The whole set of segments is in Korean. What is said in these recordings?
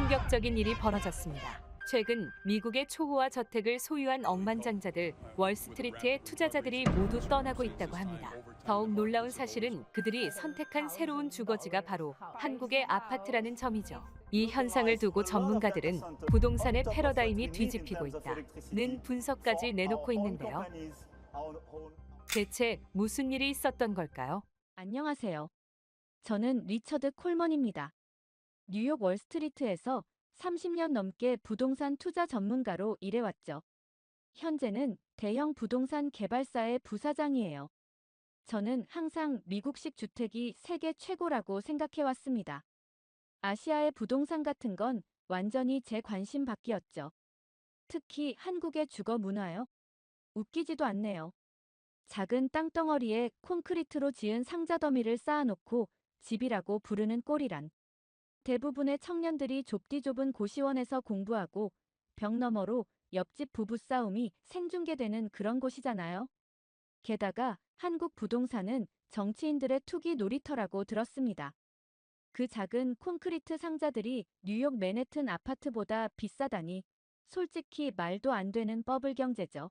충격적인 일이 벌어졌습니다. 최근 미국의 초호화 저택을 소유한 억만장자들 월스트리트의 투자자들이 모두 떠나고 있다고 합니다. 더욱 놀라운 사실은 그들이 선택한 새로운 주거지가 바로 한국의 아파트라는 점이죠. 이 현상을 두고 전문가들은 부동산의 패러다임이 뒤집히고 있다는 분석까지 내놓고 있는데요. 대체 무슨 일이 있었던 걸까요? 안녕하세요. 저는 리처드 콜먼입니다. 뉴욕 월스트리트에서 30년 넘게 부동산 투자 전문가로 일해왔죠. 현재는 대형 부동산 개발사의 부사장이에요. 저는 항상 미국식 주택이 세계 최고라고 생각해왔습니다. 아시아의 부동산 같은 건 완전히 제 관심 밖이었죠. 특히 한국의 주거 문화요. 웃기지도 않네요. 작은 땅덩어리에 콘크리트로 지은 상자 더미를 쌓아놓고 집이라고 부르는 꼴이란. 대부분의 청년들이 좁디 좁은 고시원에서 공부하고 벽 너머로 옆집 부부싸움이 생중계되는 그런 곳이잖아요. 게다가 한국 부동산은 정치인들의 투기 놀이터라고 들었습니다. 그 작은 콘크리트 상자들이 뉴욕 맨해튼 아파트보다 비싸다니 솔직히 말도 안 되는 버블 경제죠.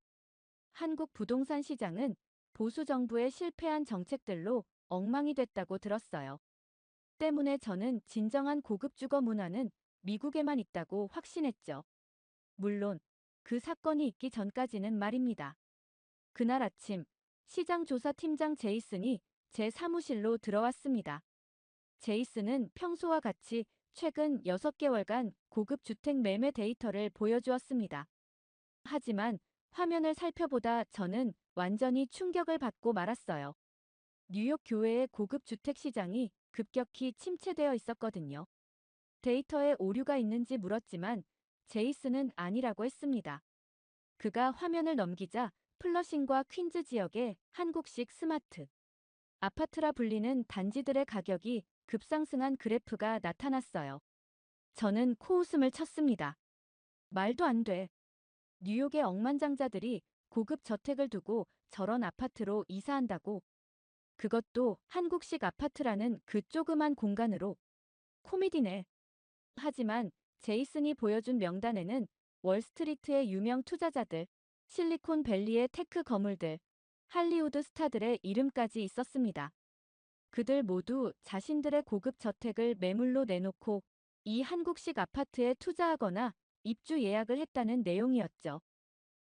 한국 부동산 시장은 보수 정부의 실패한 정책들로 엉망이 됐다고 들었어요. 때문에 저는 진정한 고급 주거 문화는 미국에만 있다고 확신했죠. 물론 그 사건이 있기 전까지는 말입니다. 그날 아침 시장조사팀장 제이슨이 제 사무실로 들어왔습니다. 제이슨은 평소와 같이 최근 6개월간 고급 주택 매매 데이터를 보여주었습니다. 하지만 화면을 살펴보다 저는 완전히 충격을 받고 말았어요. 뉴욕 교외의 고급 주택 시장이 급격히 침체되어 있었거든요. 데이터에 오류가 있는지 물었지만 제이슨은 아니라고 했습니다. 그가 화면을 넘기자 플러싱과 퀸즈 지역의 한국식 스마트 아파트라 불리는 단지들의 가격이 급상승한 그래프가 나타났어요. 저는 코웃음을 쳤습니다. 말도 안 돼. 뉴욕의 억만장자들이 고급 저택을 두고 저런 아파트로 이사한다고. 그것도 한국식 아파트라는 그 조그만 공간으로. 코미디네. 하지만 제이슨이 보여준 명단에는 월스트리트의 유명 투자자들, 실리콘밸리의 테크 거물들, 할리우드 스타들의 이름까지 있었습니다. 그들 모두 자신들의 고급 저택을 매물로 내놓고 이 한국식 아파트에 투자하거나 입주 예약을 했다는 내용이었죠.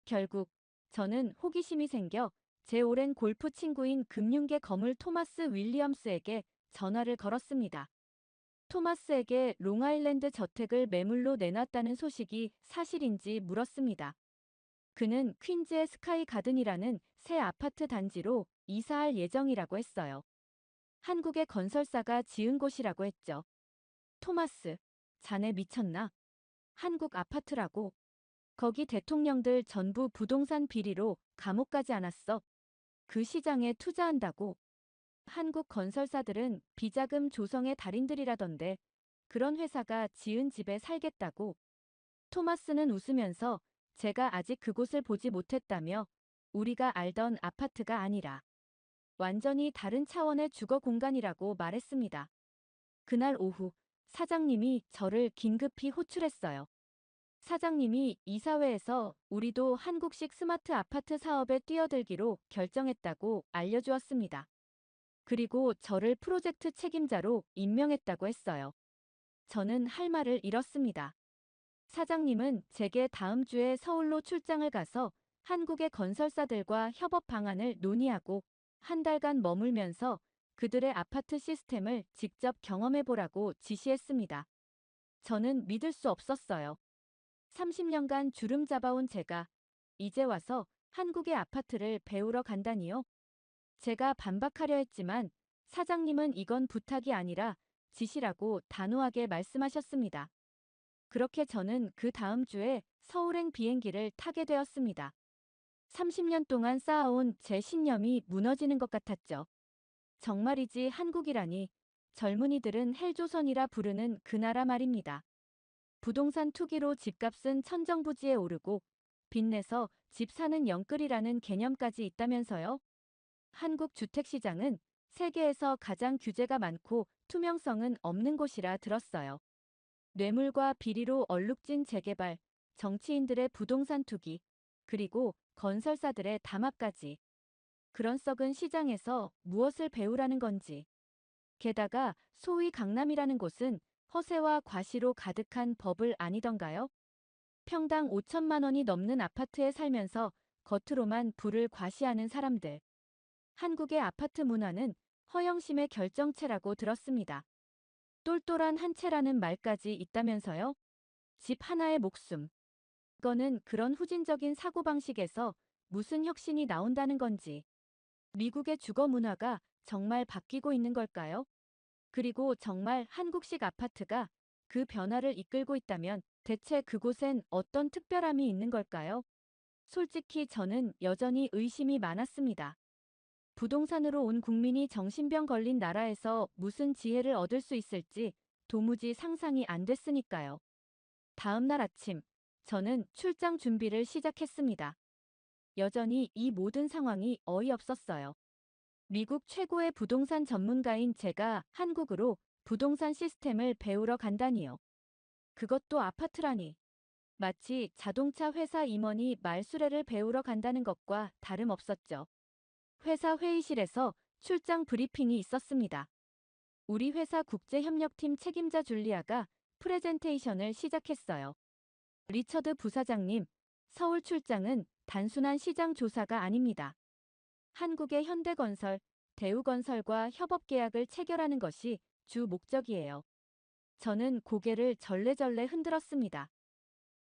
결국 저는 호기심이 생겨 제 오랜 골프 친구인 금융계 거물 토마스 윌리엄스에게 전화를 걸었습니다. 토마스에게 롱아일랜드 저택을 매물로 내놨다는 소식이 사실인지 물었습니다. 그는 퀸즈의 스카이 가든이라는 새 아파트 단지로 이사할 예정이라고 했어요. 한국의 건설사가 지은 곳이라고 했죠. 토마스, 자네 미쳤나? 한국 아파트라고. 거기 대통령들 전부 부동산 비리로 감옥 가지 않았어. 그 시장에 투자한다고. 한국 건설사들은 비자금 조성의 달인들이라던데 그런 회사가 지은 집에 살겠다고. 토마스는 웃으면서 제가 아직 그곳을 보지 못했다며 우리가 알던 아파트가 아니라 완전히 다른 차원의 주거 공간이라고 말했습니다. 그날 오후 사장님이 저를 긴급히 호출했어요. 사장님이 이사회에서 우리도 한국식 스마트 아파트 사업에 뛰어들기로 결정했다고 알려주었습니다. 그리고 저를 프로젝트 책임자로 임명했다고 했어요. 저는 할 말을 잃었습니다. 사장님은 제게 다음 주에 서울로 출장을 가서 한국의 건설사들과 협업 방안을 논의하고 한 달간 머물면서 그들의 아파트 시스템을 직접 경험해보라고 지시했습니다. 저는 믿을 수 없었어요. 30년간 주름 잡아온 제가 이제 와서 한국의 아파트를 배우러 간다니요? 제가 반박하려 했지만 사장님은 이건 부탁이 아니라 지시라고 단호하게 말씀하셨습니다. 그렇게 저는 그 다음 주에 서울행 비행기를 타게 되었습니다. 30년 동안 쌓아온 제 신념이 무너지는 것 같았죠. 정말이지 한국이라니 젊은이들은 헬조선이라 부르는 그 나라 말입니다. 부동산 투기로 집값은 천정부지에 오르고 빚내서 집 사는 영끌이라는 개념까지 있다면서요? 한국 주택시장은 세계에서 가장 규제가 많고 투명성은 없는 곳이라 들었어요. 뇌물과 비리로 얼룩진 재개발, 정치인들의 부동산 투기, 그리고 건설사들의 담합까지. 그런 썩은 시장에서 무엇을 배우라는 건지. 게다가 소위 강남이라는 곳은 허세와 과시로 가득한 버블 아니던가요? 평당 5천만 원이 넘는 아파트에 살면서 겉으로만 부를 과시하는 사람들. 한국의 아파트 문화는 허영심의 결정체라고 들었습니다. 똘똘한 한 채라는 말까지 있다면서요? 집 하나의 목숨. 이거는 그런 후진적인 사고방식에서 무슨 혁신이 나온다는 건지. 미국의 주거 문화가 정말 바뀌고 있는 걸까요? 그리고 정말 한국식 아파트가 그 변화를 이끌고 있다면 대체 그곳엔 어떤 특별함이 있는 걸까요? 솔직히 저는 여전히 의심이 많았습니다. 부동산으로 온 국민이 정신병 걸린 나라에서 무슨 지혜를 얻을 수 있을지 도무지 상상이 안 됐으니까요. 다음 날 아침, 저는 출장 준비를 시작했습니다. 여전히 이 모든 상황이 어이없었어요. 미국 최고의 부동산 전문가인 제가 한국으로 부동산 시스템을 배우러 간다니요. 그것도 아파트라니. 마치 자동차 회사 임원이 말수레를 배우러 간다는 것과 다름없었죠. 회사 회의실에서 출장 브리핑이 있었습니다. 우리 회사 국제협력팀 책임자 줄리아가 프레젠테이션을 시작했어요. 리처드 부사장님, 서울 출장은 단순한 시장 조사가 아닙니다. 한국의 현대건설, 대우건설과 협업 계약을 체결하는 것이 주 목적이에요. 저는 고개를 절레절레 흔들었습니다.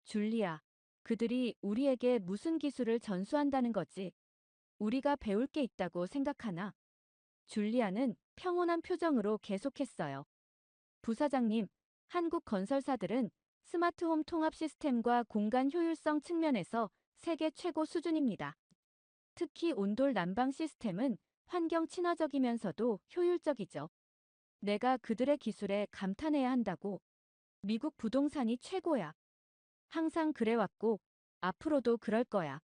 줄리아, 그들이 우리에게 무슨 기술을 전수한다는 거지? 우리가 배울 게 있다고 생각하나? 줄리아는 평온한 표정으로 계속했어요. 부사장님, 한국 건설사들은 스마트홈 통합 시스템과 공간 효율성 측면에서 세계 최고 수준입니다. 특히 온돌 난방 시스템은 환경 친화적이면서도 효율적이죠. 내가 그들의 기술에 감탄해야 한다고. 미국 부동산이 최고야. 항상 그래왔고, 앞으로도 그럴 거야.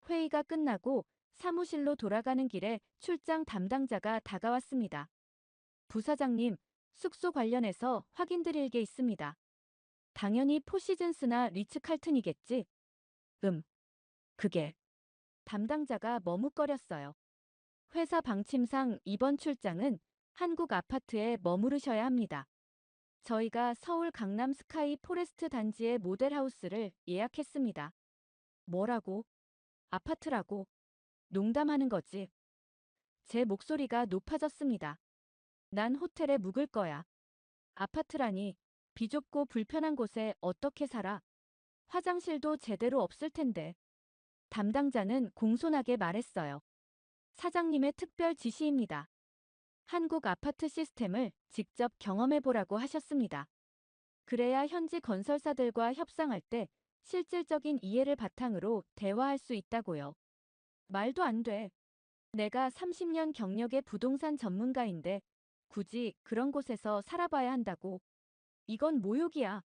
회의가 끝나고 사무실로 돌아가는 길에 출장 담당자가 다가왔습니다. 부사장님, 숙소 관련해서 확인드릴 게 있습니다. 당연히 포시즌스나 리츠칼튼이겠지? 그게. 담당자가 머뭇거렸어요. 회사 방침상 이번 출장은 한국 아파트에 머무르셔야 합니다. 저희가 서울 강남 스카이 포레스트 단지의 모델하우스를 예약했습니다. 뭐라고? 아파트라고? 농담하는 거지. 제 목소리가 높아졌습니다. 난 호텔에 묵을 거야. 아파트라니, 비좁고 불편한 곳에 어떻게 살아? 화장실도 제대로 없을 텐데. 담당자는 공손하게 말했어요. 사장님의 특별 지시입니다. 한국 아파트 시스템을 직접 경험해보라고 하셨습니다. 그래야 현지 건설사들과 협상할 때 실질적인 이해를 바탕으로 대화할 수 있다고요. 말도 안 돼. 내가 30년 경력의 부동산 전문가인데 굳이 그런 곳에서 살아봐야 한다고. 이건 모욕이야.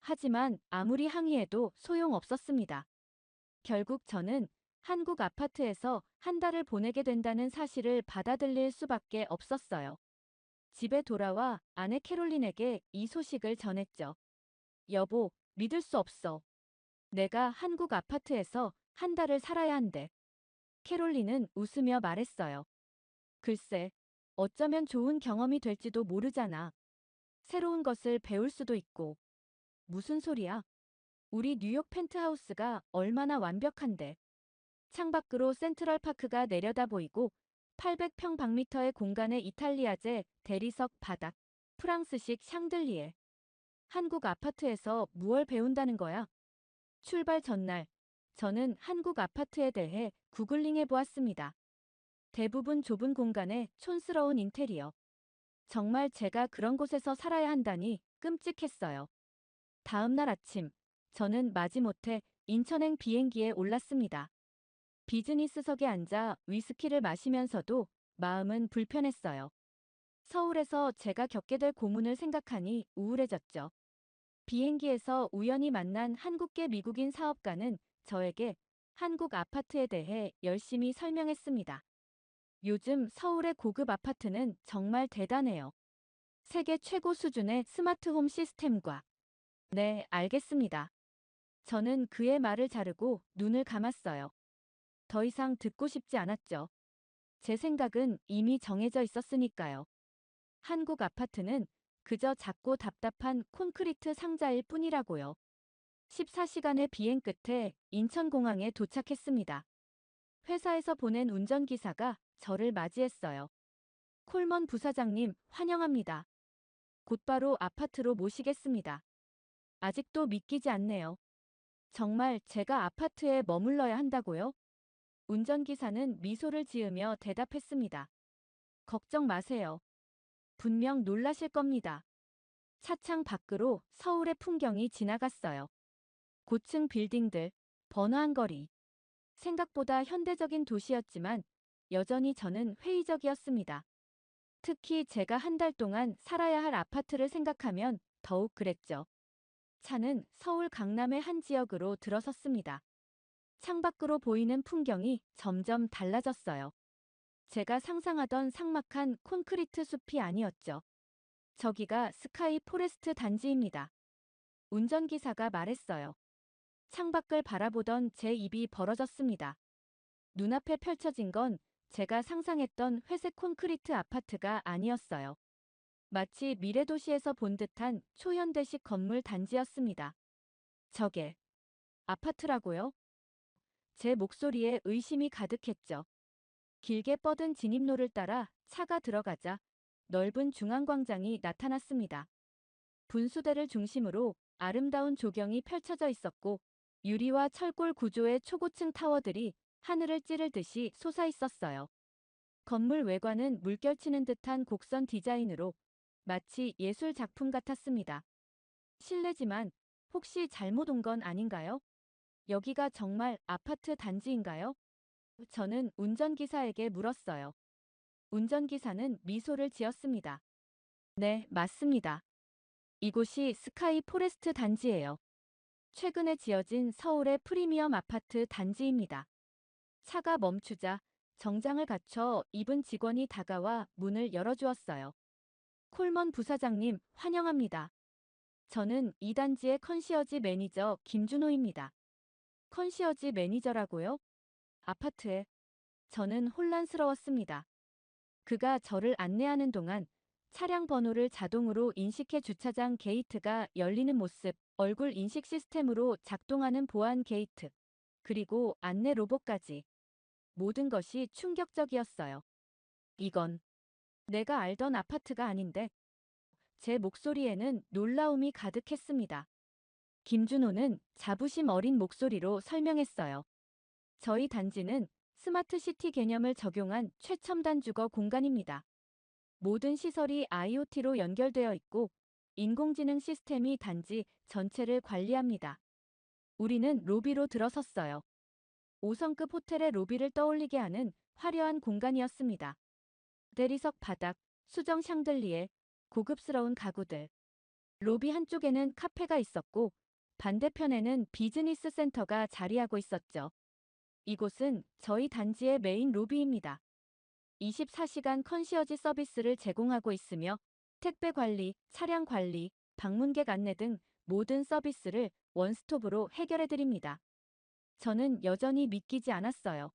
하지만 아무리 항의해도 소용없었습니다. 결국 저는 한국 아파트에서 한 달을 보내게 된다는 사실을 받아들일 수밖에 없었어요. 집에 돌아와 아내 캐롤린에게 이 소식을 전했죠. 여보, 믿을 수 없어. 내가 한국 아파트에서 한 달을 살아야 한대. 캐롤린은 웃으며 말했어요. 글쎄, 어쩌면 좋은 경험이 될지도 모르잖아. 새로운 것을 배울 수도 있고. 무슨 소리야? 우리 뉴욕 펜트하우스가 얼마나 완벽한데. 창밖으로 센트럴파크가 내려다 보이고 800평방미터의 공간의 이탈리아제 대리석 바닥, 프랑스식 샹들리에. 한국 아파트에서 무얼 배운다는 거야? 출발 전날, 저는 한국 아파트에 대해 구글링해 보았습니다. 대부분 좁은 공간에 촌스러운 인테리어. 정말 제가 그런 곳에서 살아야 한다니 끔찍했어요. 다음 날 아침, 저는 마지못해 인천행 비행기에 올랐습니다. 비즈니스석에 앉아 위스키를 마시면서도 마음은 불편했어요. 서울에서 제가 겪게 될 고문을 생각하니 우울해졌죠. 비행기에서 우연히 만난 한국계 미국인 사업가는 저에게 한국 아파트에 대해 열심히 설명했습니다. 요즘 서울의 고급 아파트는 정말 대단해요. 세계 최고 수준의 스마트홈 시스템과 네, 알겠습니다. 저는 그의 말을 자르고 눈을 감았어요. 더 이상 듣고 싶지 않았죠. 제 생각은 이미 정해져 있었으니까요. 한국 아파트는 그저 작고 답답한 콘크리트 상자일 뿐이라고요. 14시간의 비행 끝에 인천공항에 도착했습니다. 회사에서 보낸 운전기사가 저를 맞이했어요. 콜먼 부사장님, 환영합니다. 곧바로 아파트로 모시겠습니다. 아직도 믿기지 않네요. 정말 제가 아파트에 머물러야 한다고요? 운전기사는 미소를 지으며 대답했습니다. 걱정 마세요. 분명 놀라실 겁니다. 차창 밖으로 서울의 풍경이 지나갔어요. 고층 빌딩들, 번화한 거리. 생각보다 현대적인 도시였지만 여전히 저는 회의적이었습니다. 특히 제가 한 달 동안 살아야 할 아파트를 생각하면 더욱 그랬죠. 차는 서울 강남의 한 지역으로 들어섰습니다. 창밖으로 보이는 풍경이 점점 달라졌어요. 제가 상상하던 삭막한 콘크리트 숲이 아니었죠. 저기가 스카이 포레스트 단지입니다. 운전기사가 말했어요. 창밖을 바라보던 제 입이 벌어졌습니다. 눈앞에 펼쳐진 건 제가 상상했던 회색 콘크리트 아파트가 아니었어요. 마치 미래도시에서 본 듯한 초현대식 건물 단지였습니다. 저게 아파트라고요? 제 목소리에 의심이 가득했죠. 길게 뻗은 진입로를 따라 차가 들어가자 넓은 중앙광장이 나타났습니다. 분수대를 중심으로 아름다운 조경이 펼쳐져 있었고 유리와 철골 구조의 초고층 타워들이 하늘을 찌르듯이 솟아 있었어요. 건물 외관은 물결치는 듯한 곡선 디자인으로 마치 예술 작품 같았습니다. 실례지만 혹시 잘못 온 건 아닌가요? 여기가 정말 아파트 단지인가요? 저는 운전기사에게 물었어요. 운전기사는 미소를 지었습니다. 네, 맞습니다. 이곳이 스카이 포레스트 단지예요. 최근에 지어진 서울의 프리미엄 아파트 단지입니다. 차가 멈추자 정장을 갖춰 입은 직원이 다가와 문을 열어주었어요. 콜먼 부사장님, 환영합니다. 저는 이 단지의 컨시어지 매니저 김준호입니다. 컨시어지 매니저라고요? 아파트에. 저는 혼란스러웠습니다. 그가 저를 안내하는 동안 차량 번호를 자동으로 인식해 주차장 게이트가 열리는 모습, 얼굴 인식 시스템으로 작동하는 보안 게이트, 그리고 안내 로봇까지. 모든 것이 충격적이었어요. 이건 내가 알던 아파트가 아닌데. 제 목소리에는 놀라움이 가득했습니다. 김준호는 자부심 어린 목소리로 설명했어요. 저희 단지는 스마트 시티 개념을 적용한 최첨단 주거 공간입니다. 모든 시설이 IoT로 연결되어 있고 인공지능 시스템이 단지 전체를 관리합니다. 우리는 로비로 들어섰어요. 5성급 호텔의 로비를 떠올리게 하는 화려한 공간이었습니다. 대리석 바닥, 수정 샹들리에, 고급스러운 가구들. 로비 한쪽에는 카페가 있었고 반대편에는 비즈니스 센터가 자리하고 있었죠. 이곳은 저희 단지의 메인 로비입니다. 24시간 컨시어지 서비스를 제공하고 있으며 택배 관리, 차량 관리, 방문객 안내 등 모든 서비스를 원스톱으로 해결해 드립니다. 저는 여전히 믿기지 않았어요.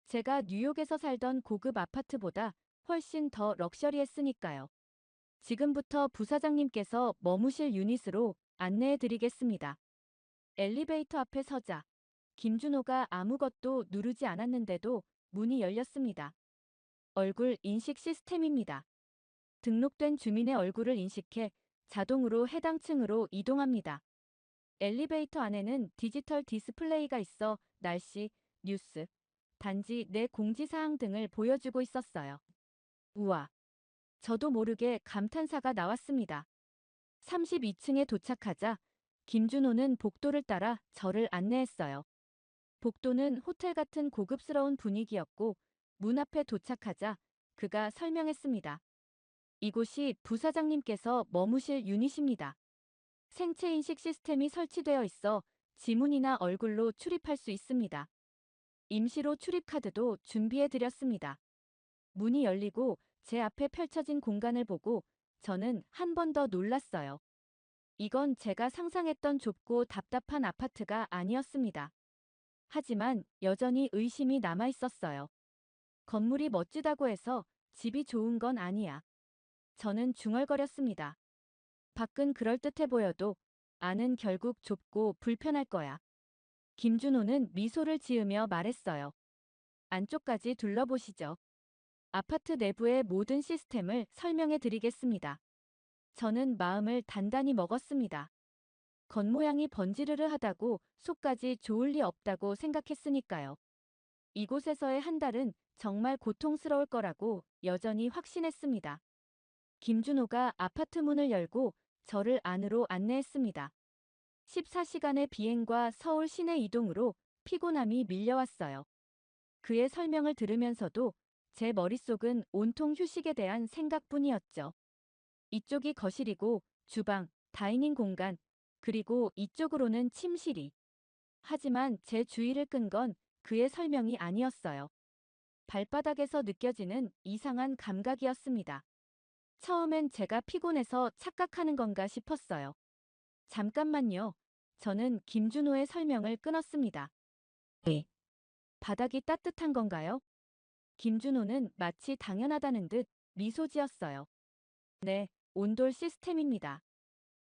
제가 뉴욕에서 살던 고급 아파트보다 훨씬 더 럭셔리했으니까요. 지금부터 부사장님께서 머무실 유닛으로 안내해 드리겠습니다. 엘리베이터 앞에 서자 김준호가 아무것도 누르지 않았는데도 문이 열렸습니다. 얼굴 인식 시스템입니다. 등록된 주민의 얼굴을 인식해 자동으로 해당 층으로 이동합니다. 엘리베이터 안에는 디지털 디스플레이가 있어 날씨, 뉴스, 단지 내 공지사항 등을 보여주고 있었어요. 우와! 저도 모르게 감탄사가 나왔습니다. 32층에 도착하자 김준호는 복도를 따라 저를 안내했어요. 복도는 호텔 같은 고급스러운 분위기였고 문 앞에 도착하자 그가 설명했습니다. 이곳이 부사장님께서 머무실 유닛입니다. 생체 인식 시스템이 설치되어 있어 지문이나 얼굴로 출입할 수 있습니다. 임시로 출입카드도 준비해 드렸습니다. 문이 열리고 제 앞에 펼쳐진 공간을 보고 저는 한 번 더 놀랐어요. 이건 제가 상상했던 좁고 답답한 아파트가 아니었습니다. 하지만 여전히 의심이 남아 있었어요. 건물이 멋지다고 해서 집이 좋은 건 아니야. 저는 중얼거렸습니다. 밖은 그럴듯해 보여도 안은 결국 좁고 불편할 거야. 김준호는 미소를 지으며 말했어요. 안쪽까지 둘러보시죠. 아파트 내부의 모든 시스템을 설명해 드리겠습니다. 저는 마음을 단단히 먹었습니다. 겉모양이 번지르르 하다고 속까지 좋을 리 없다고 생각했으니까요. 이곳에서의 한 달은 정말 고통스러울 거라고 여전히 확신했습니다. 김준호가 아파트 문을 열고 저를 안으로 안내했습니다. 14시간의 비행과 서울 시내 이동으로 피곤함이 밀려왔어요. 그의 설명을 들으면서도 제 머릿속은 온통 휴식에 대한 생각뿐이었죠. 이쪽이 거실이고 주방, 다이닝 공간, 그리고 이쪽으로는 침실이. 하지만 제 주의를 끈 건 그의 설명이 아니었어요. 발바닥에서 느껴지는 이상한 감각이었습니다. 처음엔 제가 피곤해서 착각하는 건가 싶었어요. 잠깐만요. 저는 김준호의 설명을 끊었습니다. 네. 바닥이 따뜻한 건가요? 김준호는 마치 당연하다는 듯 미소 지었어요. 네, 온돌 시스템입니다.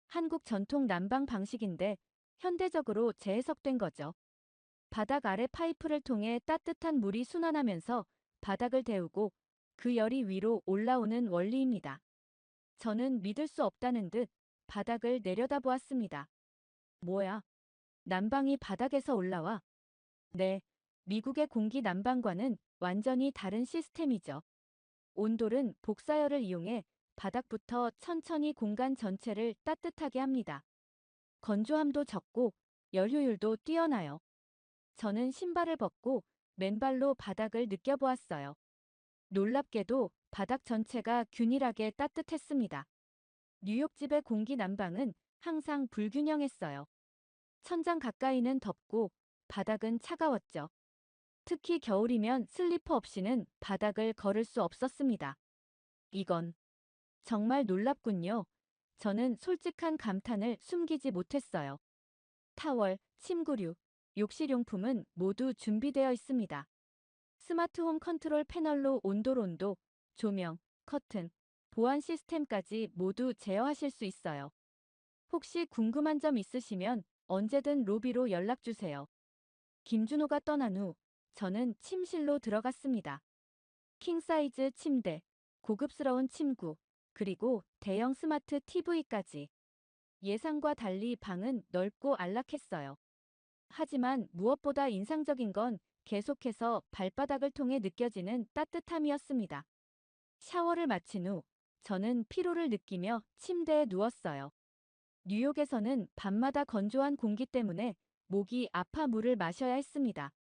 한국 전통 난방 방식인데 현대적으로 재해석된 거죠. 바닥 아래 파이프를 통해 따뜻한 물이 순환하면서 바닥을 데우고 그 열이 위로 올라오는 원리입니다. 저는 믿을 수 없다는 듯 바닥을 내려다보았습니다. 뭐야? 난방이 바닥에서 올라와? 네, 미국의 공기 난방과는 완전히 다른 시스템이죠. 온돌은 복사열을 이용해 바닥부터 천천히 공간 전체를 따뜻하게 합니다. 건조함도 적고 열 효율도 뛰어나요. 저는 신발을 벗고 맨발로 바닥을 느껴보았어요. 놀랍게도 바닥 전체가 균일하게 따뜻했습니다. 뉴욕집의 공기 난방은 항상 불균형했어요. 천장 가까이는 덥고 바닥은 차가웠죠. 특히 겨울이면 슬리퍼 없이는 바닥을 걸을 수 없었습니다. 이건 정말 놀랍군요. 저는 솔직한 감탄을 숨기지 못했어요. 타월, 침구류, 욕실용품은 모두 준비되어 있습니다. 스마트홈 컨트롤 패널로 온도, 조명, 커튼, 보안 시스템까지 모두 제어하실 수 있어요. 혹시 궁금한 점 있으시면 언제든 로비로 연락주세요. 김준호가 떠난 후 저는 침실로 들어갔습니다. 킹사이즈 침대, 고급스러운 침구, 그리고 대형 스마트 TV까지. 예상과 달리 방은 넓고 안락했어요. 하지만 무엇보다 인상적인 건 계속해서 발바닥을 통해 느껴지는 따뜻함이었습니다. 샤워를 마친 후 저는 피로를 느끼며 침대에 누웠어요. 뉴욕에서는 밤마다 건조한 공기 때문에 목이 아파 물을 마셔야 했습니다.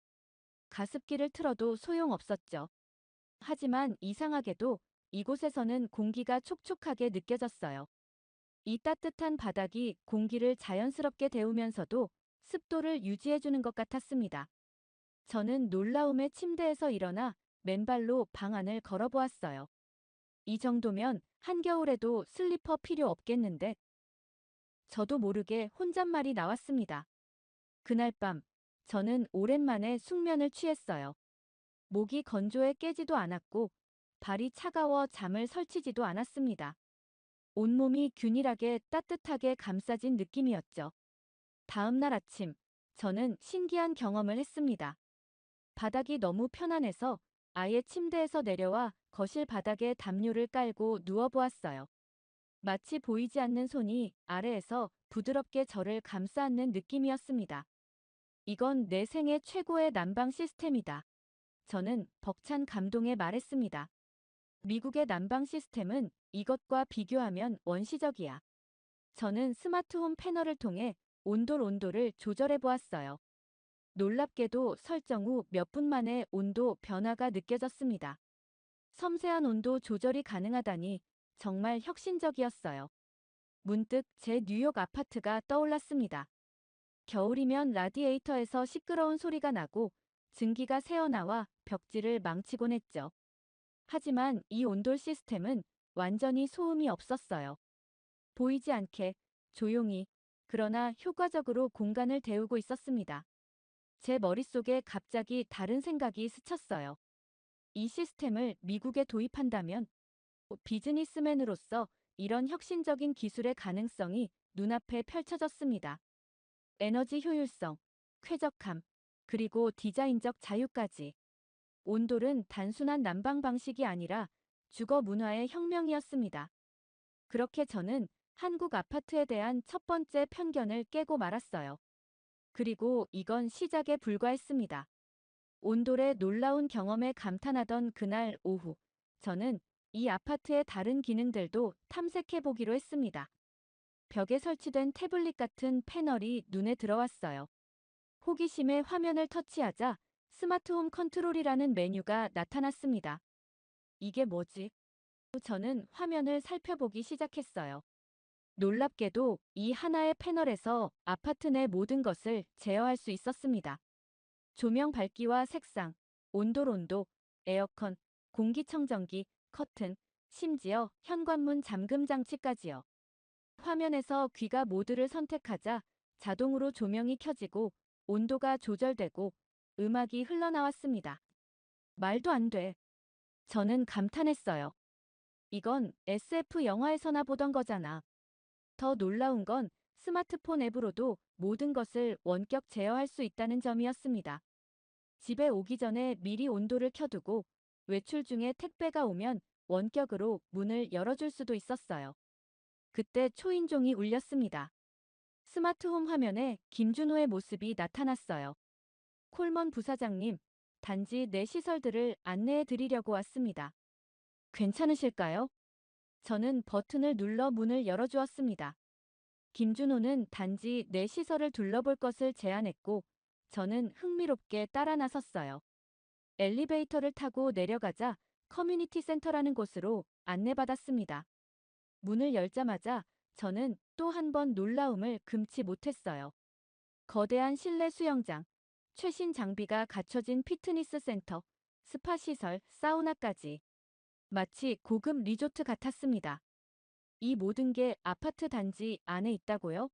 가습기를 틀어도 소용없었죠. 하지만 이상하게도 이곳에서는 공기가 촉촉하게 느껴졌어요. 이 따뜻한 바닥이 공기를 자연스럽게 데우면서도 습도를 유지해주는 것 같았습니다. 저는 놀라움에 침대에서 일어나 맨발로 방 안을 걸어보았어요. 이 정도면 한겨울에도 슬리퍼 필요 없겠는데? 저도 모르게 혼잣말이 나왔습니다. 그날 밤, 저는 오랜만에 숙면을 취했어요. 목이 건조해 깨지도 않았고, 발이 차가워 잠을 설치지도 않았습니다. 온몸이 균일하게 따뜻하게 감싸진 느낌이었죠. 다음 날 아침, 저는 신기한 경험을 했습니다. 바닥이 너무 편안해서 아예 침대에서 내려와 거실 바닥에 담요를 깔고 누워보았어요. 마치 보이지 않는 손이 아래에서 부드럽게 저를 감싸 안는 느낌이었습니다. 이건 내 생애 최고의 난방 시스템이다. 저는 벅찬 감동에 말했습니다. 미국의 난방 시스템은 이것과 비교하면 원시적이야. 저는 스마트홈 패널을 통해 온도를 조절해 보았어요. 놀랍게도 설정 후 몇 분 만에 온도 변화가 느껴졌습니다. 섬세한 온도 조절이 가능하다니 정말 혁신적이었어요. 문득 제 뉴욕 아파트가 떠올랐습니다. 겨울이면 라디에이터에서 시끄러운 소리가 나고 증기가 새어나와 벽지를 망치곤 했죠. 하지만 이 온돌 시스템은 완전히 소음이 없었어요. 보이지 않게 조용히, 그러나 효과적으로 공간을 데우고 있었습니다. 제 머릿속에 갑자기 다른 생각이 스쳤어요. 이 시스템을 미국에 도입한다면 비즈니스맨으로서 이런 혁신적인 기술의 가능성이 눈앞에 펼쳐졌습니다. 에너지 효율성, 쾌적함, 그리고 디자인적 자유까지. 온돌은 단순한 난방 방식이 아니라 주거 문화의 혁명이었습니다. 그렇게 저는 한국 아파트에 대한 첫 번째 편견을 깨고 말았어요. 그리고 이건 시작에 불과했습니다. 온돌의 놀라운 경험에 감탄하던 그날 오후, 저는 이 아파트의 다른 기능들도 탐색해 보기로 했습니다. 벽에 설치된 태블릿 같은 패널이 눈에 들어왔어요. 호기심에 화면을 터치하자 스마트홈 컨트롤이라는 메뉴가 나타났습니다. 이게 뭐지? 저는 화면을 살펴보기 시작했어요. 놀랍게도 이 하나의 패널에서 아파트 내 모든 것을 제어할 수 있었습니다. 조명 밝기와 색상, 온도, 에어컨, 공기청정기, 커튼, 심지어 현관문 잠금 장치까지요. 화면에서 귀가 모드를 선택하자 자동으로 조명이 켜지고 온도가 조절되고 음악이 흘러나왔습니다. 말도 안 돼. 저는 감탄했어요. 이건 SF 영화에서나 보던 거잖아. 더 놀라운 건 스마트폰 앱으로도 모든 것을 원격 제어할 수 있다는 점이었습니다. 집에 오기 전에 미리 온도를 켜두고 외출 중에 택배가 오면 원격으로 문을 열어줄 수도 있었어요. 그때 초인종이 울렸습니다. 스마트홈 화면에 김준호의 모습이 나타났어요. 콜먼 부사장님, 단지 내 시설들을 안내해 드리려고 왔습니다. 괜찮으실까요? 저는 버튼을 눌러 문을 열어주었습니다. 김준호는 단지 내 시설을 둘러볼 것을 제안했고, 저는 흥미롭게 따라 나섰어요. 엘리베이터를 타고 내려가자 커뮤니티 센터라는 곳으로 안내받았습니다. 문을 열자마자 저는 또 한 번 놀라움을 금치 못했어요. 거대한 실내 수영장, 최신 장비가 갖춰진 피트니스 센터, 스파 시설, 사우나까지. 마치 고급 리조트 같았습니다. 이 모든 게 아파트 단지 안에 있다고요?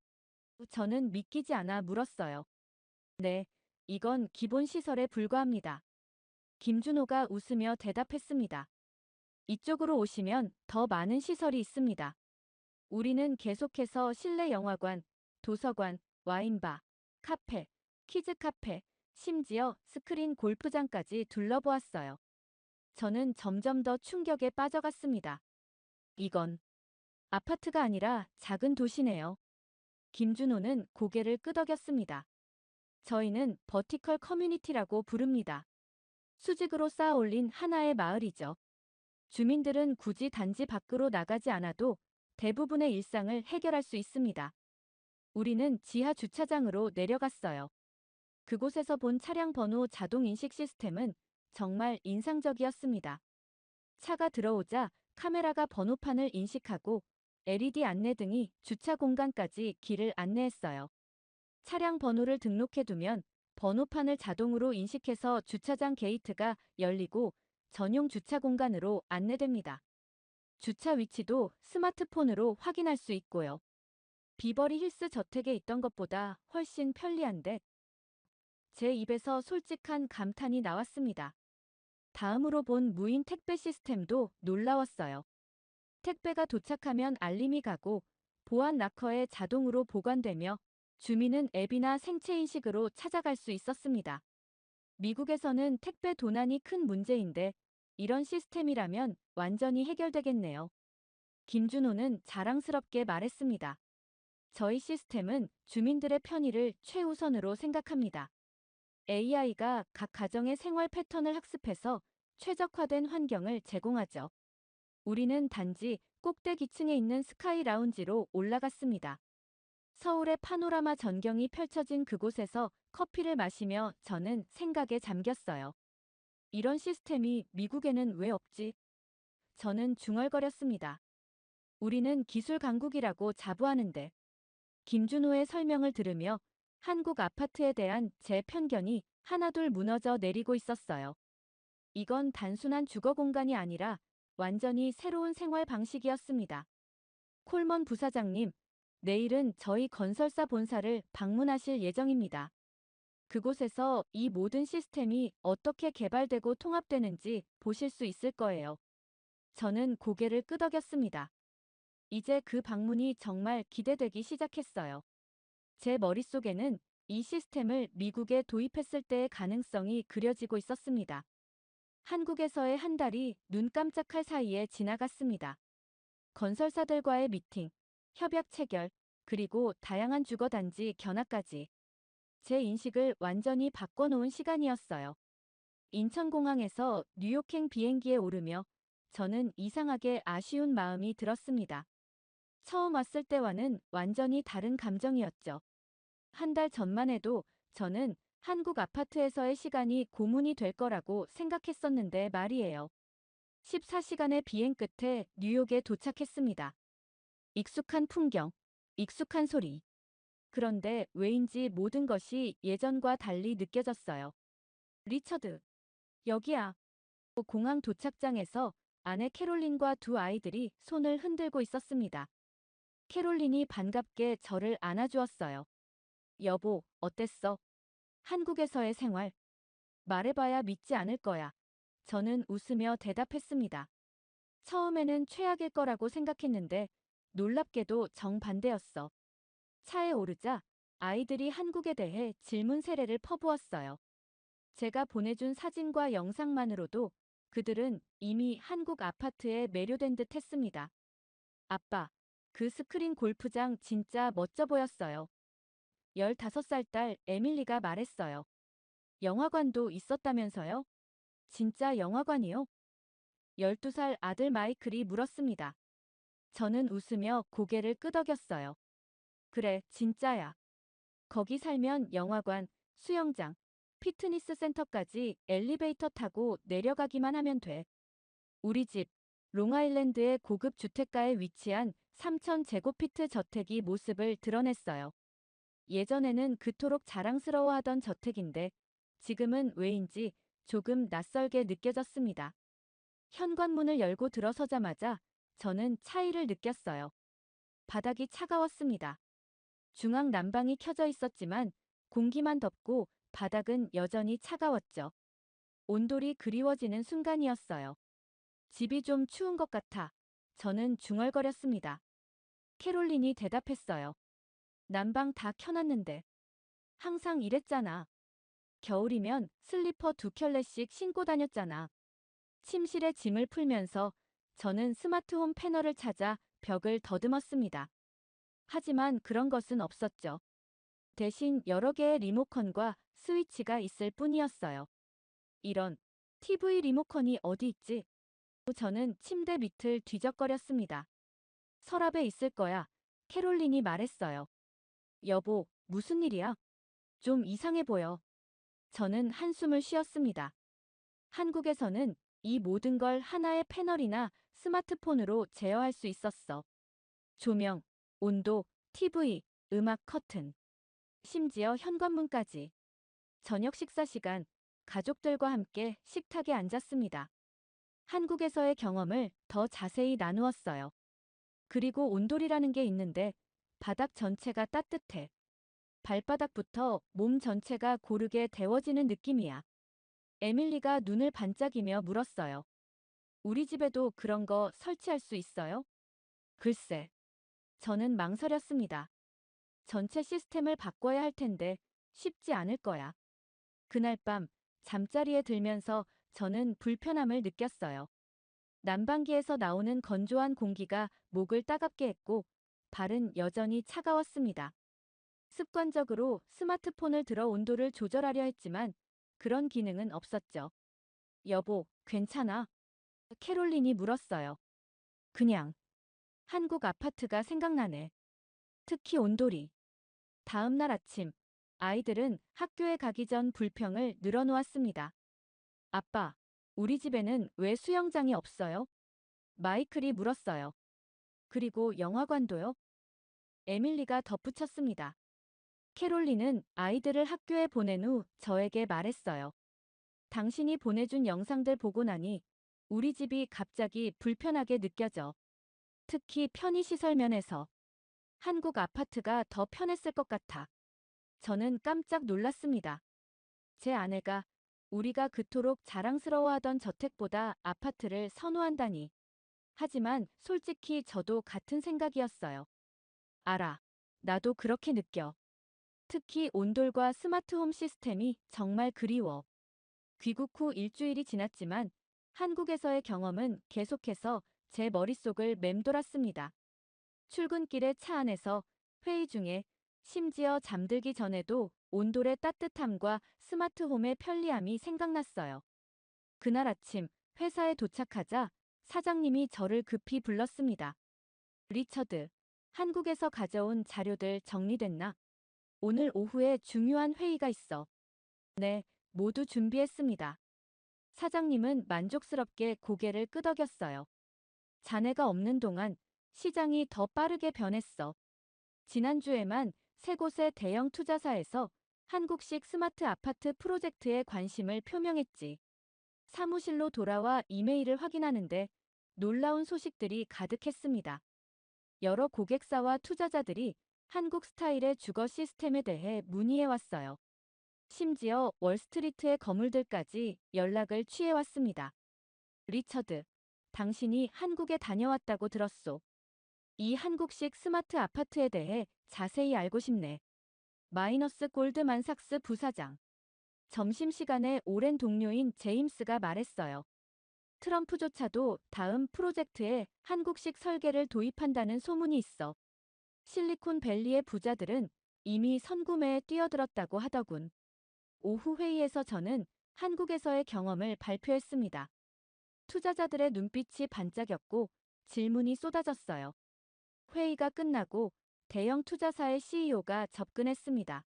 저는 믿기지 않아 물었어요. 네, 이건 기본 시설에 불과합니다. 김준호가 웃으며 대답했습니다. 이쪽으로 오시면 더 많은 시설이 있습니다. 우리는 계속해서 실내 영화관, 도서관, 와인바, 카페, 키즈 카페, 심지어 스크린 골프장까지 둘러보았어요. 저는 점점 더 충격에 빠져갔습니다. 이건 아파트가 아니라 작은 도시네요. 김준호는 고개를 끄덕였습니다. 저희는 버티컬 커뮤니티라고 부릅니다. 수직으로 쌓아 올린 하나의 마을이죠. 주민들은 굳이 단지 밖으로 나가지 않아도 대부분의 일상을 해결할 수 있습니다. 우리는 지하 주차장으로 내려갔어요. 그곳에서 본 차량 번호 자동 인식 시스템은 정말 인상적이었습니다. 차가 들어오자 카메라가 번호판을 인식하고 LED 안내등이 주차 공간까지 길을 안내했어요. 차량 번호를 등록해두면 번호판을 자동으로 인식해서 주차장 게이트가 열리고 전용 주차 공간으로 안내됩니다. 주차 위치도 스마트폰으로 확인할 수 있고요. 비버리 힐스 저택에 있던 것보다 훨씬 편리한데 제 입에서 솔직한 감탄이 나왔습니다. 다음으로 본 무인 택배 시스템도 놀라웠어요. 택배가 도착하면 알림이 가고 보안 락커에 자동으로 보관되며 주민은 앱이나 생체 인식으로 찾아갈 수 있었습니다. 미국에서는 택배 도난이 큰 문제인데 이런 시스템이라면 완전히 해결되겠네요. 김준호는 자랑스럽게 말했습니다. 저희 시스템은 주민들의 편의를 최우선으로 생각합니다. AI가 각 가정의 생활 패턴을 학습해서 최적화된 환경을 제공하죠. 우리는 단지 꼭대기층에 있는 스카이 라운지로 올라갔습니다. 서울의 파노라마 전경이 펼쳐진 그곳에서 커피를 마시며 저는 생각에 잠겼어요. 이런 시스템이 미국에는 왜 없지? 저는 중얼거렸습니다. 우리는 기술 강국이라고 자부하는데. 김준호의 설명을 들으며 한국 아파트에 대한 제 편견이 하나둘 무너져 내리고 있었어요. 이건 단순한 주거 공간이 아니라 완전히 새로운 생활 방식이었습니다. 콜먼 부사장님, 내일은 저희 건설사 본사를 방문하실 예정입니다. 그곳에서 이 모든 시스템이 어떻게 개발되고 통합되는지 보실 수 있을 거예요. 저는 고개를 끄덕였습니다. 이제 그 방문이 정말 기대되기 시작했어요. 제 머릿속에는 이 시스템을 미국에 도입했을 때의 가능성이 그려지고 있었습니다. 한국에서의 한 달이 눈 깜짝할 사이에 지나갔습니다. 건설사들과의 미팅, 협약 체결, 그리고 다양한 주거단지 견학까지 제 인식을 완전히 바꿔놓은 시간이었어요. 인천공항에서 뉴욕행 비행기에 오르며 저는 이상하게 아쉬운 마음이 들었습니다. 처음 왔을 때와는 완전히 다른 감정이었죠. 한 달 전만 해도 저는 한국 아파트에서의 시간이 고문이 될 거라고 생각했었는데 말이에요. 14시간의 비행 끝에 뉴욕에 도착했습니다. 익숙한 풍경, 익숙한 소리. 그런데 왜인지 모든 것이 예전과 달리 느껴졌어요. 리처드, 여기야. 공항 도착장에서 아내 캐롤린과 두 아이들이 손을 흔들고 있었습니다. 캐롤린이 반갑게 저를 안아주었어요. 여보, 어땠어? 한국에서의 생활. 말해봐야 믿지 않을 거야. 저는 웃으며 대답했습니다. 처음에는 최악일 거라고 생각했는데 놀랍게도 정반대였어. 차에 오르자 아이들이 한국에 대해 질문 세례를 퍼부었어요. 제가 보내준 사진과 영상만으로도 그들은 이미 한국 아파트에 매료된 듯 했습니다. 아빠, 그 스크린 골프장 진짜 멋져 보였어요. 15살 딸 에밀리가 말했어요. 영화관도 있었다면서요? 진짜 영화관이요? 12살 아들 마이클이 물었습니다. 저는 웃으며 고개를 끄덕였어요. 그래, 진짜야. 거기 살면 영화관, 수영장, 피트니스 센터까지 엘리베이터 타고 내려가기만 하면 돼. 우리 집, 롱아일랜드의 고급 주택가에 위치한 3,000제곱피트 저택이 모습을 드러냈어요. 예전에는 그토록 자랑스러워하던 저택인데 지금은 왜인지 조금 낯설게 느껴졌습니다. 현관문을 열고 들어서자마자 저는 차이를 느꼈어요. 바닥이 차가웠습니다. 중앙 난방이 켜져 있었지만 공기만 덥고 바닥은 여전히 차가웠죠. 온돌이 그리워지는 순간이었어요. 집이 좀 추운 것 같아. 저는 중얼거렸습니다. 캐롤린이 대답했어요. 난방 다 켜놨는데. 항상 이랬잖아. 겨울이면 슬리퍼 2켤레씩 신고 다녔잖아. 침실에 짐을 풀면서 저는 스마트홈 패널을 찾아 벽을 더듬었습니다. 하지만 그런 것은 없었죠. 대신 여러 개의 리모컨과 스위치가 있을 뿐이었어요. 이런 TV 리모컨이 어디 있지? 저는 침대 밑을 뒤적거렸습니다. 서랍에 있을 거야. 캐롤린이 말했어요. 여보, 무슨 일이야? 좀 이상해 보여. 저는 한숨을 쉬었습니다. 한국에서는 이 모든 걸 하나의 패널이나 스마트폰으로 제어할 수 있었어. 조명, 온도, TV, 음악 커튼, 심지어 현관문까지. 저녁 식사 시간, 가족들과 함께 식탁에 앉았습니다. 한국에서의 경험을 더 자세히 나누었어요. 그리고 온돌이라는 게 있는데 바닥 전체가 따뜻해. 발바닥부터 몸 전체가 고르게 데워지는 느낌이야. 에밀리가 눈을 반짝이며 물었어요. 우리 집에도 그런 거 설치할 수 있어요? 글쎄. 저는 망설였습니다. 전체 시스템을 바꿔야 할 텐데 쉽지 않을 거야. 그날 밤 잠자리에 들면서 저는 불편함을 느꼈어요. 난방기에서 나오는 건조한 공기가 목을 따갑게 했고 발은 여전히 차가웠습니다. 습관적으로 스마트폰을 들어 온도를 조절하려 했지만 그런 기능은 없었죠. 여보, 괜찮아? 캐롤린이 물었어요. 그냥. 한국 아파트가 생각나네. 특히 온돌이. 다음 날 아침, 아이들은 학교에 가기 전 불평을 늘어놓았습니다. 아빠, 우리 집에는 왜 수영장이 없어요? 마이클이 물었어요. 그리고 영화관도요? 에밀리가 덧붙였습니다. 캐롤린은 아이들을 학교에 보낸 후 저에게 말했어요. 당신이 보내준 영상들 보고 나니 우리 집이 갑자기 불편하게 느껴져. 특히 편의시설 면에서. 한국 아파트가 더 편했을 것 같아. 저는 깜짝 놀랐습니다. 제 아내가 우리가 그토록 자랑스러워하던 저택보다 아파트를 선호한다니. 하지만 솔직히 저도 같은 생각이었어요. 알아. 나도 그렇게 느껴. 특히 온돌과 스마트홈 시스템이 정말 그리워. 귀국 후 일주일이 지났지만 한국에서의 경험은 계속해서 제 머릿속을 맴돌았습니다. 출근길에 차 안에서, 회의 중에, 심지어 잠들기 전에도 온돌의 따뜻함과 스마트홈의 편리함이 생각났어요. 그날 아침 회사에 도착하자 사장님이 저를 급히 불렀습니다. 리처드, 한국에서 가져온 자료들 정리됐나? 오늘 오후에 중요한 회의가 있어. 네, 모두 준비했습니다. 사장님은 만족스럽게 고개를 끄덕였어요. 자네가 없는 동안 시장이 더 빠르게 변했어. 지난주에만 세 곳의 대형 투자사에서 한국식 스마트 아파트 프로젝트에 관심을 표명했지. 사무실로 돌아와 이메일을 확인하는데 놀라운 소식들이 가득했습니다. 여러 고객사와 투자자들이 한국 스타일의 주거 시스템에 대해 문의해왔어요. 심지어 월스트리트의 거물들까지 연락을 취해왔습니다. 리처드, 당신이 한국에 다녀왔다고 들었소. 이 한국식 스마트 아파트에 대해 자세히 알고 싶네. 마이너스 골드만삭스 부사장. 점심시간에 오랜 동료인 제임스가 말했어요. 트럼프조차도 다음 프로젝트에 한국식 설계를 도입한다는 소문이 있어. 실리콘밸리의 부자들은 이미 선구매에 뛰어들었다고 하더군. 오후 회의에서 저는 한국에서의 경험을 발표했습니다. 투자자들의 눈빛이 반짝였고 질문이 쏟아졌어요. 회의가 끝나고 대형 투자사의 CEO가 접근했습니다.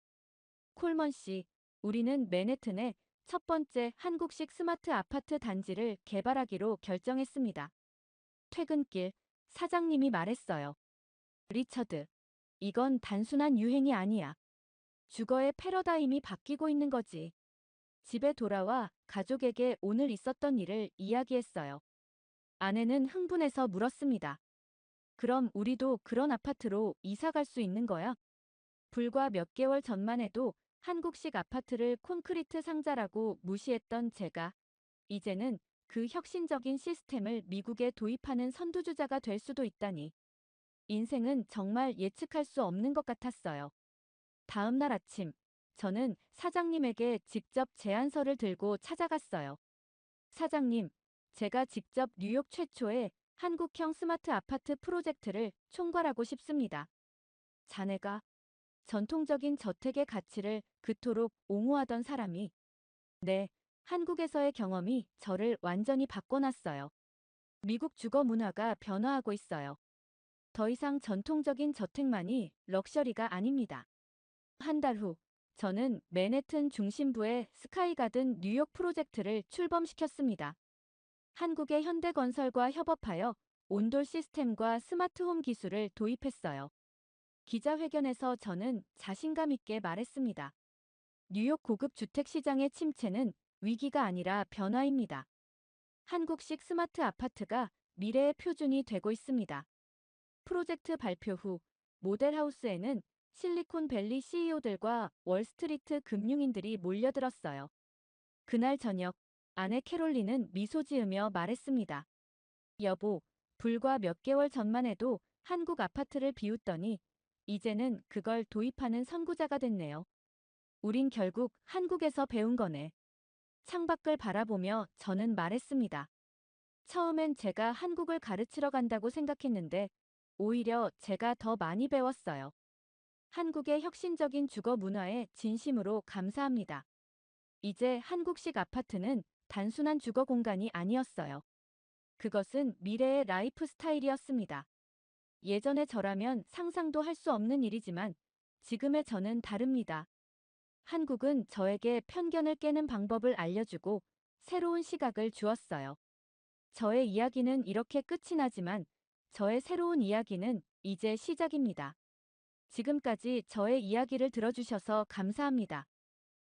콜먼 씨, 우리는 맨해튼에 첫 번째 한국식 스마트 아파트 단지를 개발하기로 결정했습니다. 퇴근길 사장님이 말했어요. 리처드, 이건 단순한 유행이 아니야. 주거의 패러다임이 바뀌고 있는 거지. 집에 돌아와 가족에게 오늘 있었던 일을 이야기했어요. 아내는 흥분해서 물었습니다. 그럼 우리도 그런 아파트로 이사 갈 수 있는 거야? 불과 몇 개월 전만 해도 한국식 아파트를 콘크리트 상자라고 무시했던 제가 이제는 그 혁신적인 시스템을 미국에 도입하는 선두주자가 될 수도 있다니. 인생은 정말 예측할 수 없는 것 같았어요. 다음 날 아침, 저는 사장님에게 직접 제안서를 들고 찾아갔어요. 사장님, 제가 직접 뉴욕 최초의 한국형 스마트 아파트 프로젝트를 총괄하고 싶습니다. 자네가 전통적인 저택의 가치를 그토록 옹호하던 사람이, 네, 한국에서의 경험이 저를 완전히 바꿔놨어요. 미국 주거 문화가 변화하고 있어요. 더 이상 전통적인 저택만이 럭셔리가 아닙니다. 한 달 후, 저는 맨해튼 중심부의 스카이가든 뉴욕 프로젝트를 출범시켰습니다. 한국의 현대건설과 협업하여 온돌 시스템과 스마트홈 기술을 도입했어요. 기자회견에서 저는 자신감 있게 말했습니다. 뉴욕 고급 주택 시장의 침체는 위기가 아니라 변화입니다. 한국식 스마트 아파트가 미래의 표준이 되고 있습니다. 프로젝트 발표 후 모델하우스에는 실리콘밸리 CEO들과 월스트리트 금융인들이 몰려들었어요. 그날 저녁 아내 캐롤린은 미소 지으며 말했습니다. 여보, 불과 몇 개월 전만 해도 한국 아파트를 비웃더니 이제는 그걸 도입하는 선구자가 됐네요. 우린 결국 한국에서 배운 거네. 창밖을 바라보며 저는 말했습니다. 처음엔 제가 한국을 가르치러 간다고 생각했는데 오히려 제가 더 많이 배웠어요. 한국의 혁신적인 주거 문화에 진심으로 감사합니다. 이제 한국식 아파트는 단순한 주거 공간이 아니었어요. 그것은 미래의 라이프 스타일이었습니다. 예전의 저라면 상상도 할 수 없는 일이지만 지금의 저는 다릅니다. 한국은 저에게 편견을 깨는 방법을 알려주고 새로운 시각을 주었어요. 저의 이야기는 이렇게 끝이 나지만 저의 새로운 이야기는 이제 시작입니다. 지금까지 저의 이야기를 들어주셔서 감사합니다.